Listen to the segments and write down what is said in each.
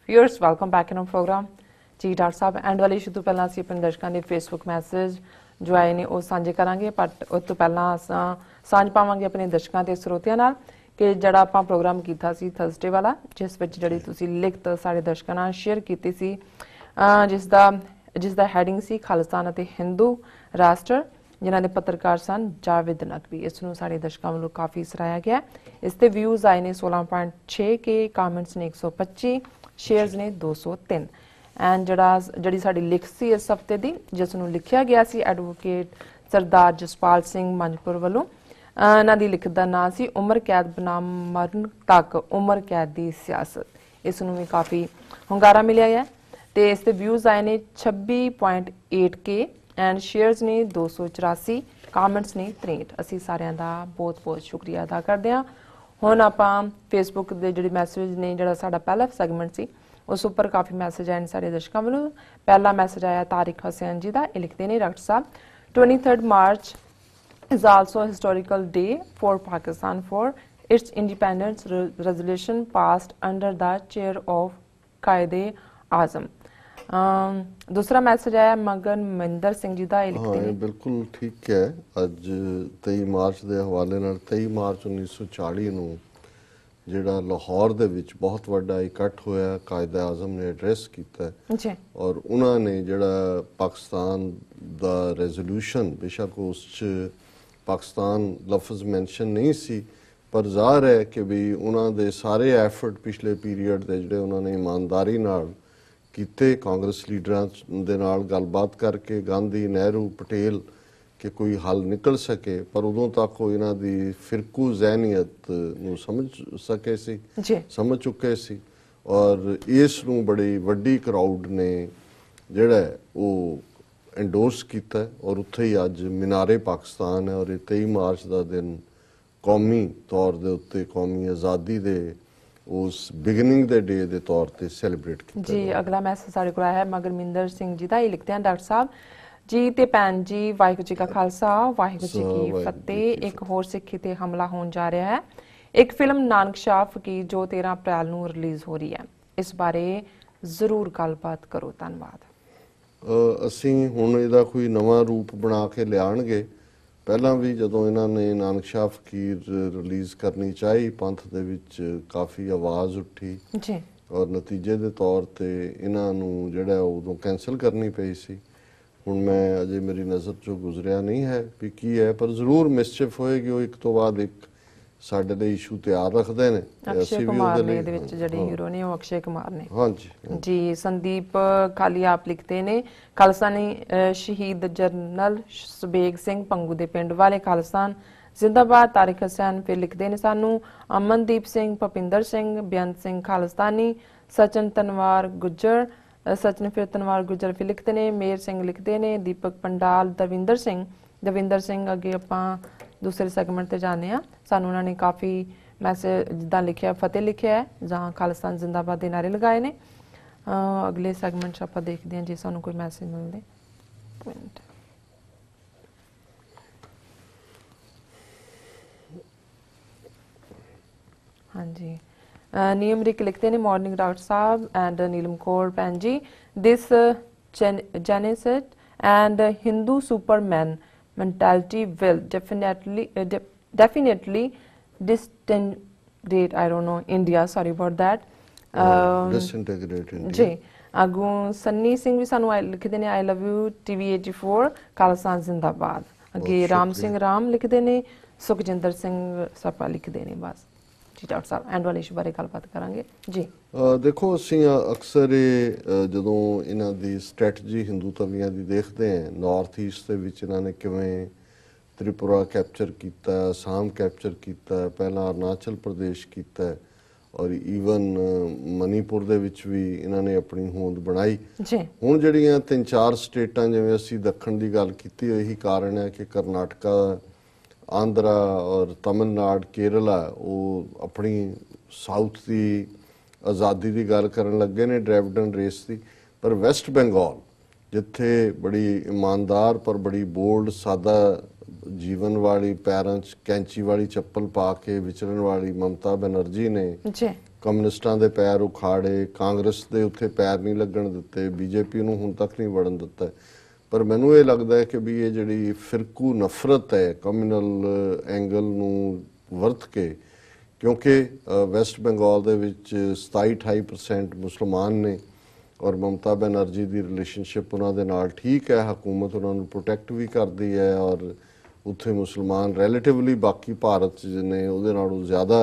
Viewers welcome back in program जी doctor साहब and वाले इशू तो पहला ਅਸੀਂ ਆਪਣੇ ਦਰਸ਼ਕਾਂ ਦੇ ਫੇਸਬੁੱਕ ਮੈਸੇਜ ਜੋ ਆਏ ਨੇ ਉਹ ਸਾਂਝੇ ਕਰਾਂਗੇ ਬਟ ਉਸ ਤੋਂ ਪਹਿਲਾਂ ਅਸਾਂ ਸਾਂਝ ਪਾਵਾਂਗੇ ਆਪਣੇ ਦਰਸ਼ਕਾਂ ਤੇ ਸਰੋਤਿਆਂ ਨਾਲ ਕਿ ਜਿਹੜਾ ਆਪਾਂ ਪ੍ਰੋਗਰਾਮ ਕੀਤਾ ਸੀ ਥਰਸਡੇ ਵਾਲਾ ਜਿਸ ਵਿੱਚ ਜਿਹੜੀ ਤੁਸੀਂ ਲਿਖਤ ਸਾਡੇ ਦਰਸ਼ਕਾਂ ਨਾਲ ਸ਼ੇਅਰ ਕੀਤੀ ਸੀ ਜਿਸ ਦਾ ਹੈਡਿੰਗ ਸੀ ਖਾਲਿਸਤਾਨ ਅਤੇ ਹਿੰਦੂ ਰਾਸ਼ਟਰ ਜਿਨ੍ਹਾਂ ਦੇ ਪੱਤਰਕਾਰ ਸਨ ਜਾਵੇਦ ਨਕਵੀ। ਇਸ ਨੂੰ ਸਾਡੇ ਦਰਸ਼ਕਾਂ ਵੱਲੋਂ ਕਾਫੀ ਸਰਾਹਿਆ ਗਿਆ। ਇਸ ਤੇ ਵਿਊਜ਼ ਆਏ ਨੇ 16.6 ਕੇ, ਕਮੈਂਟਸ ਨੇ 125, ਸ਼ੇਅਰਸ ਨੇ 203 ਐਂਡ ਜਿਹੜੀ ਸਾਡੀ ਲਿਖ ਸੀ ਇਸ ਹਫਤੇ ਦੀ ਜਿਸ ਨੂੰ ਲਿਖਿਆ ਗਿਆ ਸੀ ਐਡਵੋਕੇਟ ਸਰਦਾਰ ਜਸਪਾਲ ਸਿੰਘ ਮੰਜਪੁਰ ਵੱਲੋਂ। ਇਹਨਾਂ ਦੀ ਲਿਖਤ ਦਾ ਨਾਂ ਸੀ ਉਮਰ ਕੈਦ ਬਨਾਮ ਮਰਨ ਤੱਕ ਉਮਰ ਕੈਦ ਦੀ ਸਿਆਸਤ। ਇਸ ਨੂੰ ਵੀ ਕਾਫੀ ਹੁੰਗਾਰਾ ਮਿਲਿਆ ਹੈ ਤੇ ਇਸ ਤੇ ਵਿਊਜ਼ ਆਏ ਨੇ 26.8 ਕੇ ਐਂਡ ਸ਼ੇਅਰਸ ਨੇ 284, ਕਮੈਂਟਸ ਨੇ 63। ਅਸੀਂ ਸਾਰਿਆਂ ਦਾ ਬਹੁਤ-ਬਹੁਤ ਸ਼ੁਕਰੀਆ ਅਦਾ ਕਰਦੇ ਹਾਂ। ਹੁਣ ਆਪਾਂ ਫੇਸਬੁੱਕ ਦੇ ਜਿਹੜੇ ਮੈਸੇਜ ਨੇ ਜਿਹੜਾ ਸਾਡਾ ਪਹਿਲਾ ਸੈਗਮੈਂਟ ਸੀ ਉਸ ਉੱਪਰ ਕਾਫੀ ਮੈਸੇਜ ਆਏ ਨੇ ਸਾਡੇ ਦਰਸ਼ਕਾਂ ਵੱਲੋਂ। ਪਹਿਲਾ ਮੈਸੇਜ ਆਇਆ ਤਾਰਿਕ ਹਸੈਨ ਜੀ ਦਾ। ਇਹ ਲਿਖਦੇ ਨੇ doctor Sahib 23rd March is also a historical day for Pakistan for its independence resolution passed under the chair of Quaid-e-Azam। दूसरा मैसेज आया मगन महिंदर सिंह जी का। हाँ बिल्कुल ठीक है। अज 23 मार्च के हवाले 23 मार्च 1940 ਨੂੰ ਜਿਹੜਾ ਲਾਹੌਰ ਦੇ ਵਿੱਚ ਬਹੁਤ ਵੱਡਾ ਇਕੱਠ ਹੋਇਆ ਕਾਇਦ-ਏ-ਆਜ਼ਮ ਨੇ ਐਡਰੈਸ ਕੀਤਾ ਜੀ ਔਰ ਉਹਨਾਂ ਨੇ ਜਿਹੜਾ ਪਾਕਿਸਤਾਨ ਦਾ ਰੈਜ਼ੋਲੂਸ਼ਨ ਬੇਸ਼ੱਕ ਉਸ 'ਚ ਪਾਕਿਸਤਾਨ ਲਫ਼ਜ਼ ਮੈਂਸ਼ਨ ਨਹੀਂ ਸੀ ਪਰ ਜ਼ਾਹਰ ਹੈ ਕਿ ਵੀ ਉਹਨਾਂ ਦੇ ਸਾਰੇ ਐਫਰਟ ਪਿਛਲੇ ਪੀਰੀਅਡ ਦੇ ਜਿਹੜੇ ਉਹਨਾਂ ਨੇ ਇਮਾਨਦਾਰੀ ਨਾਲ ਕੀਤੇ ਕਾਂਗਰਸ ਲੀਡਰਾਂ ਦੇ ਨਾਲ ਗੱਲਬਾਤ ਕਰਕੇ ਗਾਂਧੀ ਨਹਿਰੂ ਪਟੇਲ ਕਿ ਕੋਈ ਹੱਲ ਨਿਕਲ ਸਕੇ ਪਰ ਉਦੋਂ ਤੱਕ ਉਹ ਇਹਨਾਂ ਦੀ ਫਿਰਕੂ ਜ਼ਹਿਨੀਅਤ ਨੂੰ ਸਮਝ ਚੁੱਕੇ ਸੀ ਔਰ ਇਸ ਨੂੰ ਬੜੀ ਵੱਡੀ ਕਰਾਊਡ ਨੇ ਜਿਹੜਾ ਉਹ ਐਂਡੋਰਸ ਕੀਤਾ ਔਰ ਉੱਥੇ ਹੀ ਅੱਜ ਮੀਨਾਰੇ ਪਾਕਿਸਤਾਨ ਹੈ ਔਰ ਇਹ 23 ਮਾਰਚ ਦਾ ਦਿਨ ਕੌਮੀ ਤੌਰ ਦੇ ਉੱਤੇ ਕੌਮੀ ਆਜ਼ਾਦੀ ਦੇ ਉਸ ਬਿਗਨਿੰਗ ਦੇ ਡੇ ਦੇ ਤੌਰ ਤੇ ਸੈਲੀਬ੍ਰੇਟ ਕੀਤਾ ਜੀ। ਅਗਲਾ ਮੈਸੇਜ ਸਾਡੇ ਕੋਲ ਆਇਆ ਹੈ ਮਗਰਮਿੰਦਰ ਸਿੰਘ ਜੀ ਦਾ। ਇਹ ਲਿਖਦੇ ਹਨ ਡਾਕਟਰ ਸਾਹਿਬ ਜੀ ਤੇ ਭੈਣ ਜੀ ਵਾਹਿਗੁਰੂ ਜੀ ਕਾ ਖਾਲਸਾ ਵਾਹਿਗੁਰੂ ਜੀ ਕੀ ਫਤਿਹ। ਇੱਕ ਹੋਰ ਸਿੱਖੀ ਤੇ ਹਮਲਾ ਹੋਣ ਜਾ ਰਿਹਾ ਹੈ। ਇੱਕ ਫਿਲਮ ਨਾਨਕ ਸ਼ਾਹ ਫਕੀਰ ਜੋ 13 ਅਪ੍ਰੈਲ ਨੂੰ ਰਿਲੀਜ਼ ਹੋ ਰਹੀ ਹੈ। ਇਸ ਬਾਰੇ ਜ਼ਰੂਰ ਗੱਲਬਾਤ ਕਰੋ। ਧੰਨਵਾਦ। ਅਸੀਂ ਹੁਣ ਇਹਦਾ ਕੋਈ ਨਵਾਂ ਰੂਪ ਬਣਾ ਕੇ ਲਿਆਣਗੇ। ਪਹਿਲਾਂ ਵੀ ਜਦੋਂ ਇਹਨਾਂ ਨੇ ਨਾਨਕ ਸ਼ਾਹ ਫਕੀਰ ਰਿਲੀਜ਼ ਕਰਨੀ ਚਾਹੀ ਪੰਥ ਦੇ ਵਿੱਚ ਕਾਫੀ ਆਵਾਜ਼ ਉੱਠੀ ਜੀ ਔਰ ਨਤੀਜੇ ਦੇ ਤੌਰ ਤੇ ਇਹਨਾਂ ਨੂੰ ਜਿਹੜਾ ਉਦੋਂ ਕੈਂਸਲ ਕਰਨੀ ਪਈ ਸੀ। ਹੁਣ ਮੈਂ ਅਜੇ ਮੇਰੀ ਨਜ਼ਰ ਚੋਂ ਗੁਜ਼ਰਿਆ ਨਹੀਂ ਹੈ ਵੀ ਕੀ ਹੈ ਪਰ ਜ਼ਰੂਰ ਮਿਸਚਿਫ ਹੋਏਗੀ। ਉਹ ਇੱਕ ਤੋਂ ਬਾਅਦ ਇੱਕ ਸਾਡੇ ਲਈ ਇਸ਼ੂ ਤਿਆਰ ਰੱਖਦੇ ਨੇ। ਅਕਸ਼ੇ ਕੁਮਾਰ ਨੇ ਇਹਦੇ ਵਿੱਚ ਜਿਹੜੇ ਹੀਰੋ ਨੇ ਉਹ ਅਕਸ਼ੇ ਕੁਮਾਰ ਨੇ। ਹਾਂਜੀ ਜੀ ਸੰਦੀਪ ਖਾਲੀ ਆਪ ਲਿਖਦੇ ਨੇ ਖਾਲਸਾਨੀ ਸ਼ਹੀਦ ਜਰਨਲ ਸੁਬੇਗ ਸਿੰਘ ਪੰਗੂ ਦੇ ਪਿੰਡ ਵਾਲੇ ਖਾਲਸਾਨ ਜ਼ਿੰਦਾਬਾਦ। ਤਾਰਿਕ ਹਸੈਨ ਫਿਰ ਲਿਖਦੇ ਨੇ ਸਾਨੂੰ ਅਮਨਦੀਪ ਸਿੰਘ ਭਪਿੰਦਰ ਸਿੰਘ ਬੇਅੰਤ ਸਿੰਘ ਖਾਲਸਤਾਨੀ ਸਚਨ ਤਨਵਾਰ ਗੁੱਜਰ ਸਚਨ ਫਿਰ ਤਨਵਾਰ ਗੁੱਜਰ ਫਿਰ ਲਿਖਦੇ ਨੇ ਮੇਰ ਸਿੰਘ ਲਿਖਦੇ ਨੇ ਦੀਪਕ ਪੰਡਾਲ ਦਵਿੰਦਰ ਸਿੰਘ ਅੱਗੇ ਆਪਾਂ ਦੂਸਰੇ ਸੈਗਮੈਂਟ ਤੇ ਜਾਂਦੇ ਆ। ਸਾਨੂੰ ਉਹਨਾਂ ਨੇ ਕਾਫੀ ਮੈਸੇਜ ਜਿੱਦਾਂ ਲਿਖਿਆ ਫਤਿਹ ਲਿਖਿਆ ਹੈ ਜਾਂ ਖਾਲਿਸਤਾਨ ਜ਼ਿੰਦਾਬਾਦ ਦੇ ਨਾਰੇ ਲਗਾਏ ਨੇ। ਅਗਲੇ ਸੈਗਮੈਂਟ 'ਚ ਆਪਾਂ ਦੇਖਦੇ ਹਾਂ ਜੇ ਸਾਨੂੰ ਕੋਈ ਮੈਸੇਜ ਮਿਲਦੇ। ਹਾਂਜੀ ਨੀਲਮ ਰਿਕ ਲਿਖਦੇ ਨੇ ਮਾਰਨਿੰਗ ਡਾਕਟਰ ਸਾਹਿਬ ਐਂਡ ਨੀਲਮ ਕੌਰ ਭੈਣ ji this genocide and Hindu superman mentality will definitely disintegrate I don't know India sorry about that disintegrate India ਜੀ। ਅੱਗੋਂ ਸੰਨੀ ਸਿੰਘ ਵੀ ਸਾਨੂੰ ਲਿਖਦੇ ਨੇ I love you TV 84 Khalsa ਜ਼ਿੰਦਾਬਾਦ। ਅੱਗੇ ਰਾਮ ਸਿੰਘ ਰਾਮ ਲਿਖਦੇ ਨੇ ਸੁਖਜਿੰਦਰ ਸਿੰਘ ਸਪਾ ਲਿਖਦੇ ਨੇ। ਬਸ ਜੀ ਡਾਕਟਰ ਸਾਹਿਬ ਐਂਡ ਵਾਲੇ ਇਸ਼ੂ ਬਾਰੇ ਗੱਲਬਾਤ ਕਰਾਂਗੇ ਜੀ। ਦੇਖੋ ਅਸੀਂ ਅਕਸਰ ਜਦੋਂ ਇਹਨਾਂ ਦੀ ਸਟ੍ਰੈਟਜੀ ਹਿੰਦੂ ਤਵੀਆਂ ਦੀ ਦੇਖਦੇ ਹਾਂ ਨਾਰਥ ਈਸਟ ਦੇ ਵਿੱਚ ਇਹਨਾਂ ਨੇ ਕਿਵੇਂ ਤ੍ਰਿਪੁਰਾ ਕੈਪਚਰ ਕੀਤਾ ਅਸਾਮ ਕੈਪਚਰ ਕੀਤਾ ਪਹਿਲਾਂ ਅਰੁਣਾਚਲ ਪ੍ਰਦੇਸ਼ ਕੀਤਾ ਔਰ ਈਵਨ ਮਨੀਪੁਰ ਦੇ ਵਿੱਚ ਵੀ ਇਹਨਾਂ ਨੇ ਆਪਣੀ ਹੋਂਦ ਬਣਾਈ। ਹੁਣ ਜਿਹੜੀਆਂ 3-4 ਸਟੇਟਾਂ ਜਿਵੇਂ ਅਸੀਂ ਦੱਖਣ ਦੀ ਗੱਲ ਕੀਤੀ ਇਹੀ ਕਾਰਨ ਹੈ ਕਿ ਕਰਨਾਟਕਾ ਆਂਧਰਾ ਔਰ ਤਮਿਲਨਾਡੂ ਕੇਰਲਾ ਉਹ ਆਪਣੀ ਸਾਊਥ ਦੀ ਆਜ਼ਾਦੀ ਦੀ ਗੱਲ ਕਰਨ ਲੱਗੇ ਨੇ ਡ੍ਰੈਵਿਡਨ ਰੇਸ ਦੀ ਪਰ ਵੈਸਟ ਬੰਗਾਲ ਜਿੱਥੇ ਬੜੀ ਇਮਾਨਦਾਰ ਪਰ ਬੜੀ ਬੋਲਡ ਸਾਦਾ ਜੀਵਨ ਵਾਲੀ ਪੈਰਾਂ 'ਚ ਕੈਂਚੀ ਵਾਲੀ ਚੱਪਲ ਪਾ ਕੇ ਵਿਚਰਨ ਵਾਲੀ ਮਮਤਾ ਬੈਨਰਜੀ ਨੇ ਕਮਿਊਨਿਸਟਾਂ ਦੇ ਪੈਰ ਉਖਾੜੇ, ਕਾਂਗਰਸ ਦੇ ਉੱਥੇ ਪੈਰ ਨਹੀਂ ਲੱਗਣ ਦਿੱਤੇ, ਬੀਜੇਪੀ ਨੂੰ ਹੁਣ ਤੱਕ ਨਹੀਂ ਵੜਨ ਦਿੱਤਾ। ਪਰ ਮੈਨੂੰ ਇਹ ਲੱਗਦਾ ਹੈ ਕਿ ਵੀ ਇਹ ਜਿਹੜੀ ਫਿਰਕੂ ਨਫ਼ਰਤ ਹੈ ਕਮਿਊਨਲ ਐਂਗਲ ਨੂੰ ਵਰਤ ਕੇ, ਕਿਉਂਕਿ ਵੈਸਟ ਬੰਗਾਲ ਦੇ ਵਿੱਚ 27-28% ਮੁਸਲਮਾਨ ਨੇ ਔਰ ਮਮਤਾ ਬੈਨਰਜੀ ਦੀ ਰਿਲੇਸ਼ਨਸ਼ਿਪ ਉਹਨਾਂ ਦੇ ਨਾਲ ਠੀਕ ਹੈ, ਹਕੂਮਤ ਉਹਨਾਂ ਨੂੰ ਪ੍ਰੋਟੈਕਟ ਵੀ ਕਰਦੀ ਹੈ ਔਰ ਉੱਥੇ ਮੁਸਲਮਾਨ ਰਿਲੇਟਿਵਲੀ ਬਾਕੀ ਭਾਰਤ 'ਚ ਨੇ ਉਹਦੇ ਨਾਲੋਂ ਜ਼ਿਆਦਾ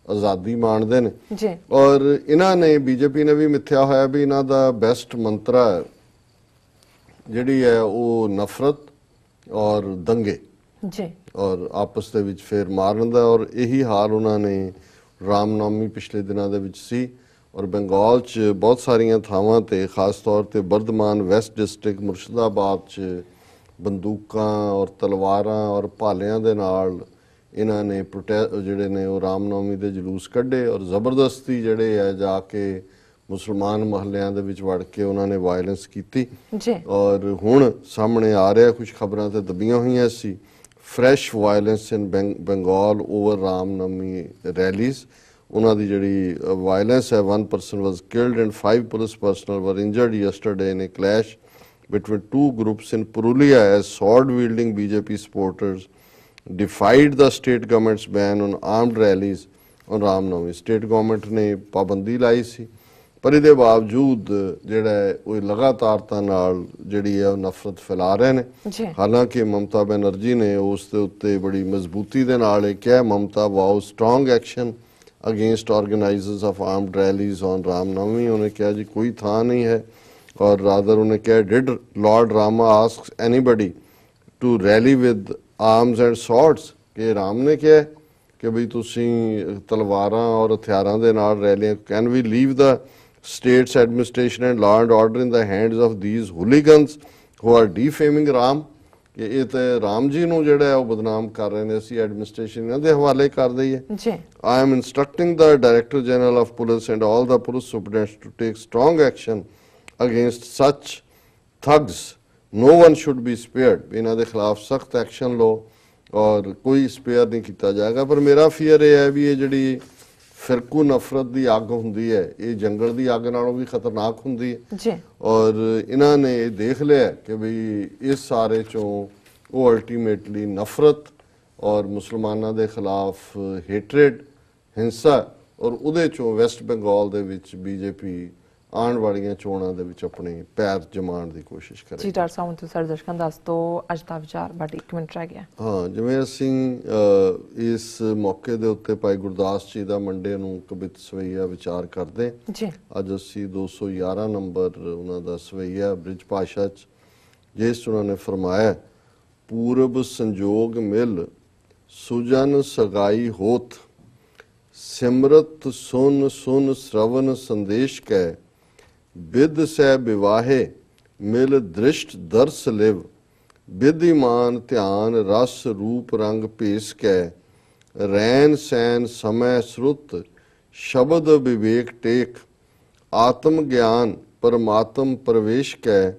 ਆਜ਼ਾਦੀ ਮਾਣਦੇ ਨੇ ਜੀ। ਔਰ ਇਹਨਾਂ ਨੇ ਬੀਜੇਪੀ ਨੇ ਵੀ ਮਿੱਥਿਆ ਹੋਇਆ ਵੀ ਇਹਨਾਂ ਦਾ ਬੈਸਟ ਮੰਤਰਾ ਜਿਹੜੀ ਹੈ ਉਹ ਨਫ਼ਰਤ ਔਰ ਦੰਗੇ ਜੀ ਔਰ ਆਪਸ ਦੇ ਵਿੱਚ ਫੇਰ ਮਾਰਨ ਦਾ, ਔਰ ਇਹੀ ਹਾਲ ਉਹਨਾਂ ਨੇ ਰਾਮਨੌਮੀ ਪਿਛਲੇ ਦਿਨਾਂ ਦੇ ਵਿੱਚ ਸੀ। ਔਰ ਬੰਗਾਲ 'ਚ ਬਹੁਤ ਸਾਰੀਆਂ ਥਾਵਾਂ ਤੇ ਖਾਸ ਤੌਰ ਤੇ ਬਰਧਮਾਨ ਵੈਸਟ ਡਿਸਟ੍ਰਿਕਟ ਮੁਰਸ਼ਿਦਾਬਾਦ 'ਚ ਬੰਦੂਕਾਂ ਔਰ ਤਲਵਾਰਾਂ ਔਰ ਭਾਲਿਆਂ ਦੇ ਨਾਲ ਇਹਨਾਂ ਨੇ ਜਿਹੜੇ ਨੇ ਉਹ ਰਾਮਨੌਮੀ ਦੇ ਜਲੂਸ ਕੱਢੇ ਔਰ ਜ਼ਬਰਦਸਤੀ ਜਿਹੜੇ ਹੈ ਜਾ ਕੇ ਮੁਸਲਮਾਨ ਮਹੱਲਿਆਂ ਦੇ ਵਿੱਚ ਵੜ ਕੇ ਉਹਨਾਂ ਨੇ ਵਾਇਲੈਂਸ ਕੀਤੀ ਜੀ। ਔਰ ਹੁਣ ਸਾਹਮਣੇ ਆ ਰਿਹਾ, ਕੁਝ ਖਬਰਾਂ ਤੇ ਦਬੀਆਂ ਹੋਈਆਂ ਸੀ, ਫਰੈਸ਼ ਵਾਇਲੈਂਸ ਇਨ ਬੰਗਾਲ ਓਵਰ ਰਾਮਨੌਮੀ ਰੈਲੀਜ਼। ਉਹਨਾਂ ਦੀ ਜਿਹੜੀ ਵਾਇਲੈਂਸ ਹੈ, 1 person was killed and 5 police personnel were injured yesterday in a clash between two groups in Purulia as sword-wielding BJP supporters defied the state government's ban on armed rallies on Ram Navami। state government ਨੇ ਪਾਬੰਦੀ ਲਾਈ ਸੀ, ਪਰ ਇਹਦੇ ਬਾਵਜੂਦ ਜਿਹੜਾ ਉਹ ਲਗਾਤਾਰਤਾ ਨਾਲ ਜਿਹੜੀ ਹੈ ਉਹ ਨਫ਼ਰਤ ਫੈਲਾ ਰਹੇ ਨੇ। ਹਾਲਾਂਕਿ ਮਮਤਾ ਬੈਨਰਜੀ ਨੇ ਉਸ ਦੇ ਉੱਤੇ ਬੜੀ ਮਜ਼ਬੂਤੀ ਦੇ ਨਾਲ ਇਹ ਕਿਹਾ, Mamata vows strong action against organisers of armed rallies on Ram Navami. ਉਹਨੇ ਕਿਹਾ ਜੀ ਕੋਈ ਥਾਂ ਨਹੀਂ ਹੈ, ਔਰ ਰਾਦਰ ਉਹਨੇ ਕਿਹਾ did Lord Rama ask anybody to rally with arms and swords, ਕਿ ਰਾਮ ਨੇ ਕਿਹਾ ਕਿ ਬਈ ਤੁਸੀਂ ਤਲਵਾਰਾਂ ਔਰ ਹਥਿਆਰਾਂ ਦੇ ਨਾਲ ਰੈਲੀਆਂ, can we leave the state's administration and law and order in the hands of these hooligans who are defaming Ram। ਕਿ ਇਹ ਤੇ ਰਾਮ ਜੀ ਨੂੰ ਜਿਹੜਾ ਹੈ ਉਹ ਬਦਨਾਮ ਕਰ ਰਹੇ ਨੇ, ਅਸੀਂ ਐਡਮਿਨਿਸਟ੍ਰੇਸ਼ਨ ਇਹਨਾਂ ਦੇ ਹਵਾਲੇ ਕਰ ਦਈਏ। I am instructing the Director General of Police and all the police superintendents to take strong action against such thugs। No one should be spared। ਇਹਨਾਂ ਦੇ ਖਿਲਾਫ ਸਖਤ ਐਕਸ਼ਨ ਲਓ ਔਰ ਕੋਈ ਸਪੇਅਰ ਨਹੀਂ ਕੀਤਾ ਜਾਏਗਾ। ਪਰ ਮੇਰਾ ਫੀਅਰ ਇਹ ਹੈ ਵੀ ਇਹ ਜਿਹੜੀ ਫਿਰਕੂ ਨਫ਼ਰਤ ਦੀ ਅੱਗ ਹੁੰਦੀ ਹੈ, ਇਹ ਜੰਗਲ ਦੀ ਅੱਗ ਨਾਲੋਂ ਵੀ ਖਤਰਨਾਕ ਹੁੰਦੀ ਹੈ। ਔਰ ਇਹਨਾਂ ਨੇ ਇਹ ਦੇਖ ਲਿਆ ਕਿ ਬਈ ਇਸ ਸਾਰੇ ਚੋਂ ਉਹ ਅਲਟੀਮੇਟਲੀ ਨਫ਼ਰਤ ਔਰ ਮੁਸਲਮਾਨਾਂ ਦੇ ਖਿਲਾਫ ਹੇਟਰੇਡ, ਹਿੰਸਾ, ਔਰ ਉਹਦੇ ਚੋਂ ਵੈਸਟ ਬੰਗਾਲ ਦੇ ਵਿੱਚ ਬੀਜੇਪੀ ਆਉਣ ਵਾਲੀਆਂ ਚੋਣਾਂ ਦੇ ਵਿੱਚ ਆਪਣੇ ਪੈਰ ਜਮਾਉਣ ਦੀ ਕੋਸ਼ਿਸ਼ ਕਰੇ। ਜੀ ਡਾਕਟਰ ਸਾਹਿਬ, ਤੁਸੀਂ ਸਾਡੇ ਦਰਸ਼ਕਾਂ ਦੱਸ ਦਿਓ ਅੱਜ ਦਾ ਵਿਚਾਰ, ਬਟ 1 ਮਿੰਟ ਰਹਿ ਗਿਆ। ਹਾਂ, ਜਿਵੇਂ ਅਸੀਂ ਇਸ ਮੌਕੇ ਦੇ ਉੱਤੇ ਭਾਈ ਗੁਰਦਾਸ ਜੀ ਦਾ ਮੰਡੇ ਨੂੰ ਕਵਿਤ ਸਵਈਆ ਵਿਚਾਰ ਕਰਦੇ ਜੀ। ਅੱਜ ਅਸੀਂ 211 ਨੰਬਰ ਉਹਨਾਂ ਦਾ ਸਵਈਆ ਬ੍ਰਿਜ ਭਾਸ਼ਾ 'ਚ, ਜਿਸ 'ਚ ਉਹਨਾਂ ਨੇ ਫਰਮਾਇਆ, ਪੂਰਬ ਸੰਜੋਗ ਮਿਲ ਸੁਜਨ ਸਗਾਈ ਹੋਤ, ਸਿਮਰਤ ਸੁਨ ਸੁਨ ਸ਼ਰਵਨ ਸੰਦੇਸ਼ ਕੈ, ਬਿਦ ਸੈ ਵਿਵਾਹੇ ਮਿਲ ਦ੍ਰਿਸ਼ਟ ਦਰਸ ਲਿਵ, ਵਿਧਿਮਾਨ ਧਿਆਨ ਰਸ ਰੂਪ ਰੰਗ ਭੇਸ ਕੈ, ਰੈਨ ਸੈਨ ਸਮੈ ਸ੍ਰੁਤ ਸ਼ਬਦ ਵਿਵੇਕ ਟੇਕ, ਆਤਮ ਗਿਆਨ ਪਰਮਾਤਮ ਪ੍ਰਵੇਸ਼ ਕੈ,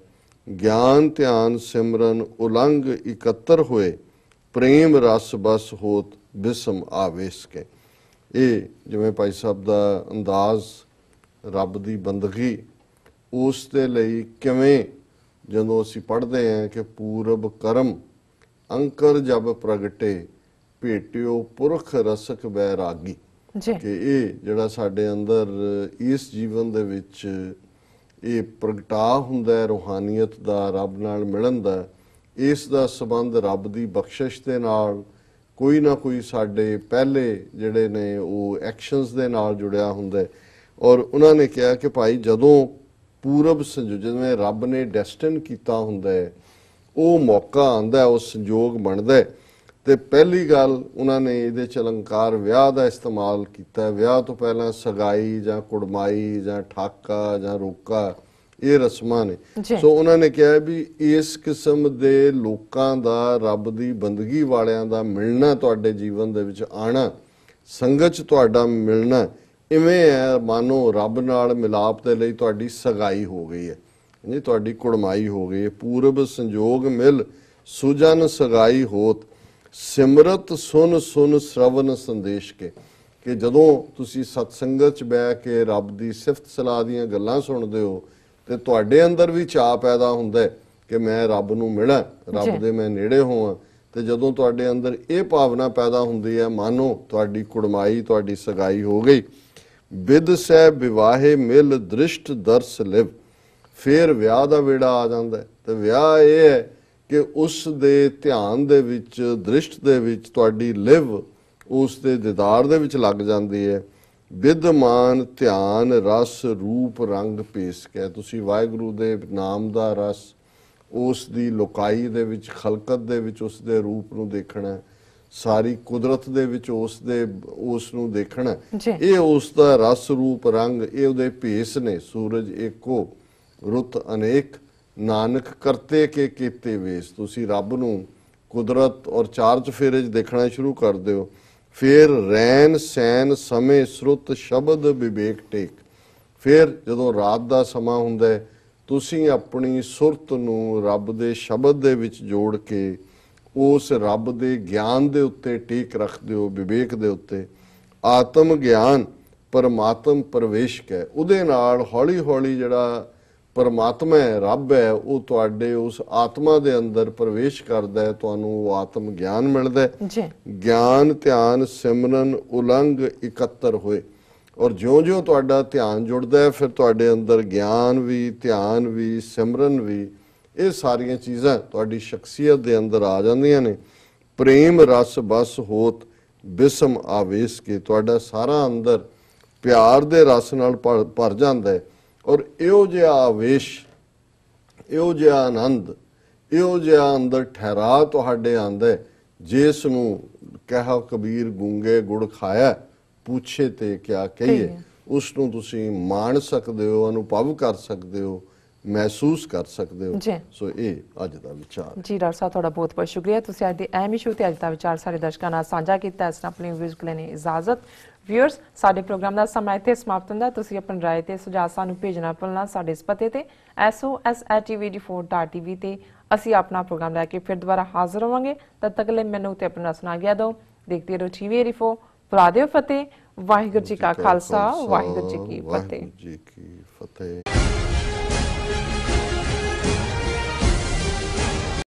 ਗਿਆਨ ਧਿਆਨ ਸਿਮਰਨ ਉਲੰਘ ਇਕੱਤਰ ਹੋਏ, ਪ੍ਰੇਮ ਰਸ ਬਸ ਹੋਤ ਬਿਸਮ ਆਵੇਸ਼ ਕੈ। ਇਹ ਜਿਵੇਂ ਭਾਈ ਸਾਹਿਬ ਦਾ ਅੰਦਾਜ਼ ਰੱਬ ਦੀ ਬੰਦਗੀ, ਉਸ ਦੇ ਲਈ ਕਿਵੇਂ ਜਦੋਂ ਅਸੀਂ ਪੜ੍ਹਦੇ ਹਾਂ ਕਿ ਪੂਰਬ ਕਰਮ ਅੰਕਰ ਜਬ ਪ੍ਰਗਟੇ, ਭੇਟਿਓ ਪੁਰਖ ਰਸਕ ਬੈਰਾਗੀ, ਕਿ ਇਹ ਜਿਹੜਾ ਸਾਡੇ ਅੰਦਰ ਇਸ ਜੀਵਨ ਦੇ ਵਿੱਚ ਇਹ ਪ੍ਰਗਟਾ ਹੁੰਦਾ ਰੂਹਾਨੀਅਤ ਦਾ, ਰੱਬ ਨਾਲ ਮਿਲਣ ਦਾ, ਇਸ ਦਾ ਸੰਬੰਧ ਰੱਬ ਦੀ ਬਖਸ਼ਿਸ਼ ਦੇ ਨਾਲ ਕੋਈ ਨਾ ਕੋਈ ਸਾਡੇ ਪਹਿਲੇ ਜਿਹੜੇ ਨੇ ਉਹ ਐਕਸ਼ਨਸ ਦੇ ਨਾਲ ਜੁੜਿਆ ਹੁੰਦਾ। ਔਰ ਉਹਨਾਂ ਨੇ ਕਿਹਾ ਕਿ ਭਾਈ ਜਦੋਂ ਪੂਰਬ ਸੰਜੋਗ, ਜਿਵੇਂ ਰੱਬ ਨੇ ਡੈਸਟਨ ਕੀਤਾ ਹੁੰਦਾ ਹੈ, ਉਹ ਮੌਕਾ ਆਉਂਦਾ, ਉਹ ਸੰਜੋਗ ਬਣਦਾ, ਤੇ ਪਹਿਲੀ ਗੱਲ ਉਹਨਾਂ ਨੇ ਇਹਦੇ 'ਚ ਅਲੰਕਾਰ ਵਿਆਹ ਦਾ ਇਸਤੇਮਾਲ ਕੀਤਾ। ਵਿਆਹ ਤੋਂ ਪਹਿਲਾਂ ਸਗਾਈ ਜਾਂ ਕੁੜਮਾਈ ਜਾਂ ਠਾਕਾ ਜਾਂ ਰੋਕਾ, ਇਹ ਰਸਮਾਂ ਨੇ। ਸੋ ਉਹਨਾਂ ਨੇ ਕਿਹਾ ਵੀ ਇਸ ਕਿਸਮ ਦੇ ਲੋਕਾਂ ਦਾ, ਰੱਬ ਦੀ ਬੰਦਗੀ ਵਾਲਿਆਂ ਦਾ ਮਿਲਣਾ, ਤੁਹਾਡੇ ਜੀਵਨ ਦੇ ਵਿੱਚ ਆਣਾ, ਸੰਗਤ 'ਚ ਤੁਹਾਡਾ ਮਿਲਣਾ ਇਵੇਂ ਹੈ ਮਾਨੋ ਰੱਬ ਨਾਲ ਮਿਲਾਪ ਦੇ ਲਈ ਤੁਹਾਡੀ ਸਗਾਈ ਹੋ ਗਈ ਹੈ, ਜੀ ਤੁਹਾਡੀ ਕੁੜਮਾਈ ਹੋ ਗਈ ਹੈ। ਪੂਰਬ ਸੰਜੋਗ ਮਿਲ ਸੁਜਨ ਸਗਾਈ ਹੋਤ, ਸਿਮਰਤ ਸੁਨ ਸੁਨ ਸ਼ਰਵਨ ਸੰਦੇਸ਼ ਕੇ, ਕਿ ਜਦੋਂ ਤੁਸੀਂ ਸਤਸੰਗਤ 'ਚ ਬਹਿ ਕੇ ਰੱਬ ਦੀ ਸਿਫਤ ਸਲਾਹ ਦੀਆਂ ਗੱਲਾਂ ਸੁਣਦੇ ਹੋ ਤੇ ਤੁਹਾਡੇ ਅੰਦਰ ਵੀ ਚਾਅ ਪੈਦਾ ਹੁੰਦਾ ਹੈ ਕਿ ਮੈਂ ਰੱਬ ਨੂੰ ਮਿਲਾਂ, ਰੱਬ ਦੇ ਮੈਂ ਨੇੜੇ ਹੋਵਾਂ। ਤੇ ਜਦੋਂ ਤੁਹਾਡੇ ਅੰਦਰ ਇਹ ਭਾਵਨਾ ਪੈਦਾ ਹੁੰਦੀ ਹੈ, ਮਾਨੋ ਤੁਹਾਡੀ ਕੁੜਮਾਈ, ਤੁਹਾਡੀ ਸਗਾਈ ਹੋ ਗਈ। ਬਿਦ ਸਹਿ ਵਿਵਾਹੇ ਮਿਲ ਦ੍ਰਿਸ਼ਟ ਦਰਸ ਲਿਵ, ਫਿਰ ਵਿਆਹ ਦਾ ਵੇੜਾ ਆ ਜਾਂਦਾ। ਤੇ ਵਿਆਹ ਇਹ ਹੈ ਕਿ ਉਸ ਦੇ ਧਿਆਨ ਦੇ ਵਿੱਚ, ਦ੍ਰਿਸ਼ਟ ਦੇ ਵਿੱਚ ਤੁਹਾਡੀ ਲਿਵ ਉਸ ਦੇ ਦੀਦਾਰ ਦੇ ਵਿੱਚ ਲੱਗ ਜਾਂਦੀ ਹੈ। ਵਿਦਮਾਨ ਧਿਆਨ ਰਸ ਰੂਪ ਰੰਗ ਪੇਸ ਕੇ, ਤੁਸੀਂ ਵਾਹਿਗੁਰੂ ਦੇ ਨਾਮ ਦਾ ਰਸ, ਉਸ ਦੀ ਲੋਕਾਈ ਦੇ ਵਿੱਚ, ਖਲਕਤ ਦੇ ਵਿੱਚ ਉਸ ਦੇ ਰੂਪ ਨੂੰ ਦੇਖਣਾ, ਸਾਰੀ ਕੁਦਰਤ ਦੇ ਵਿੱਚ ਉਸ ਨੂੰ ਦੇਖਣਾ। ਇਹ ਉਸ ਦਾ ਰਸ ਰੂਪ ਰੰਗ, ਇਹ ਉਹਦੇ ਭੇਸ ਨੇ। ਸੂਰਜ ਏਕੋ ਰੁੱਤ ਅਨੇਕ, ਨਾਨਕ ਕਰਤੇ ਕੇ ਕੀਤੇ ਵੇਸ। ਤੁਸੀਂ ਰੱਬ ਨੂੰ ਕੁਦਰਤ ਔਰ ਚਾਰ ਚਫੇਰੇ 'ਚ ਦੇਖਣਾ ਸ਼ੁਰੂ ਕਰ ਦਿਓ। ਫਿਰ ਰੈਨ ਸੈਨ ਸਮੇਂ ਸਰੁੱਤ ਸ਼ਬਦ ਵਿਵੇਕ ਟੇਕ, ਫਿਰ ਜਦੋਂ ਰਾਤ ਦਾ ਸਮਾਂ ਹੁੰਦਾ ਹੈ ਤੁਸੀਂ ਆਪਣੀ ਸੁਰਤ ਨੂੰ ਰੱਬ ਦੇ ਸ਼ਬਦ ਦੇ ਵਿੱਚ ਜੋੜ ਕੇ ਉਸ ਰੱਬ ਦੇ ਗਿਆਨ ਦੇ ਉੱਤੇ ਟੇਕ ਰੱਖਦੇ ਹੋ, ਵਿਵੇਕ ਦੇ ਉੱਤੇ। ਆਤਮ ਗਿਆਨ ਪਰਮਾਤਮ ਪ੍ਰਵੇਸ਼ ਕੈ, ਉਹਦੇ ਨਾਲ ਹੌਲੀ ਹੌਲੀ ਜਿਹੜਾ ਪਰਮਾਤਮਾ ਹੈ, ਰੱਬ ਹੈ, ਉਹ ਤੁਹਾਡੇ ਉਸ ਆਤਮਾ ਦੇ ਅੰਦਰ ਪ੍ਰਵੇਸ਼ ਕਰਦਾ ਹੈ, ਤੁਹਾਨੂੰ ਉਹ ਆਤਮ ਗਿਆਨ ਮਿਲਦਾ ਹੈ। ਗਿਆਨ ਧਿਆਨ ਸਿਮਰਨ ਉਲੰਘ ਇਕੱਤਰ ਹੋਏ, ਔਰ ਜਿਉਂ-ਜਿਉਂ ਤੁਹਾਡਾ ਧਿਆਨ ਜੁੜਦਾ ਹੈ ਫਿਰ ਤੁਹਾਡੇ ਅੰਦਰ ਗਿਆਨ ਵੀ, ਧਿਆਨ ਵੀ, ਸਿਮਰਨ ਵੀ, ਇਹ ਸਾਰੀਆਂ ਚੀਜ਼ਾਂ ਤੁਹਾਡੀ ਸ਼ਖਸੀਅਤ ਦੇ ਅੰਦਰ ਆ ਜਾਂਦੀਆਂ ਨੇ। ਪ੍ਰੇਮ ਰਸ ਬਸ ਹੋਤ ਬਿਸਮ ਆਵੇਸ਼ ਕੇ, ਤੁਹਾਡਾ ਸਾਰਾ ਅੰਦਰ ਪਿਆਰ ਦੇ ਰਸ ਨਾਲ ਭਰ ਜਾਂਦਾ ਹੈ। ਔਰ ਇਹੋ ਜਿਹਾ ਆਵੇਸ਼, ਇਹੋ ਜਿਹਾ ਆਨੰਦ, ਇਹੋ ਜਿਹਾ ਅੰਦਰ ਠਹਿਰਾ ਤੁਹਾਡੇ ਆਉਂਦਾ ਜਿਸ ਨੂੰ ਕਹਿ ਕਬੀਰ ਗੂੰਗੇ ਗੁੜ ਖਾਇਆ, ਪੁੱਛੇ ਤੇ ਕਿਆ ਕਹੀਏ, ਉਸ ਨੂੰ ਤੁਸੀਂ ਮਾਣ ਸਕਦੇ ਹੋ, ਅਨੁਭਵ ਕਰ ਸਕਦੇ ਹੋ, ਮਹਿਸੂਸ ਕਰ ਸਕਦੇ ਹੋ। ਸੋ ਇਹ ਅੱਜ ਦਾ ਵਿਚਾਰ ਜੀ। ਡਾਕਟਰ ਸਾਹਿਬ ਤੁਹਾਡਾ ਬਹੁਤ ਬਹੁਤ ਸ਼ੁਕਰੀਆ, ਤੁਸੀਂ ਅੱਜ ਦੇ ਅਹਿਮ ਇਸ਼ੂ ਤੇ ਅੱਜ ਦਾ ਵਿਚਾਰ ਸਾਡੇ ਦਰਸ਼ਕਾਂ ਨਾਲ ਸਾਂਝਾ ਕੀਤਾ। ਇਸ ਨਾਲ ਆਪਣੇ ਵਿਊਜ਼ ਲੈਣੇ ਇਜਾਜ਼ਤ। ਵਿਊਅਰਸ, ਸਾਡੇ ਪ੍ਰੋਗਰਾਮ ਦਾ ਸਮਾਂ ਇੱਥੇ ਸਮਾਪਤ ਹੁੰਦਾ। ਤੁਸੀਂ ਆਪਣੀ ਰਾਏ ਤੇ ਸੁਝਾਅ ਸਾਨੂੰ ਭੇਜਣਾ ਭੁੱਲਣਾ ਸਾਡੇ ਇਸ ਪਤੇ ਤੇ sos@tvd4.tv ਤੇ। ਅਸੀਂ ਆਪਣਾ ਪ੍ਰੋਗਰਾਮ ਲੈ ਕੇ ਫਿਰ ਦੁਬਾਰਾ ਹਾਜ਼ਰ ਹੋਵਾਂਗੇ। ਤਦ ਤੱਕ ਲਈ ਮੈਨੂੰ ਤੇ ਆਪਣਾ ਸੁਣਾ ਗਿਆ ਦਿਓ। ਦੇਖਦੇ ਰਹੋ TV ਰਿਫੋ। ਬੁਲਾ ਦਿਓ ਫਤਿਹ। ਵਾਹਿਗੁਰੂ ਜੀ ਕਾ ਖਾਲਸਾ, ਵਾਹਿਗੁਰੂ ਜੀ ਕੀ ਫਤਿਹ।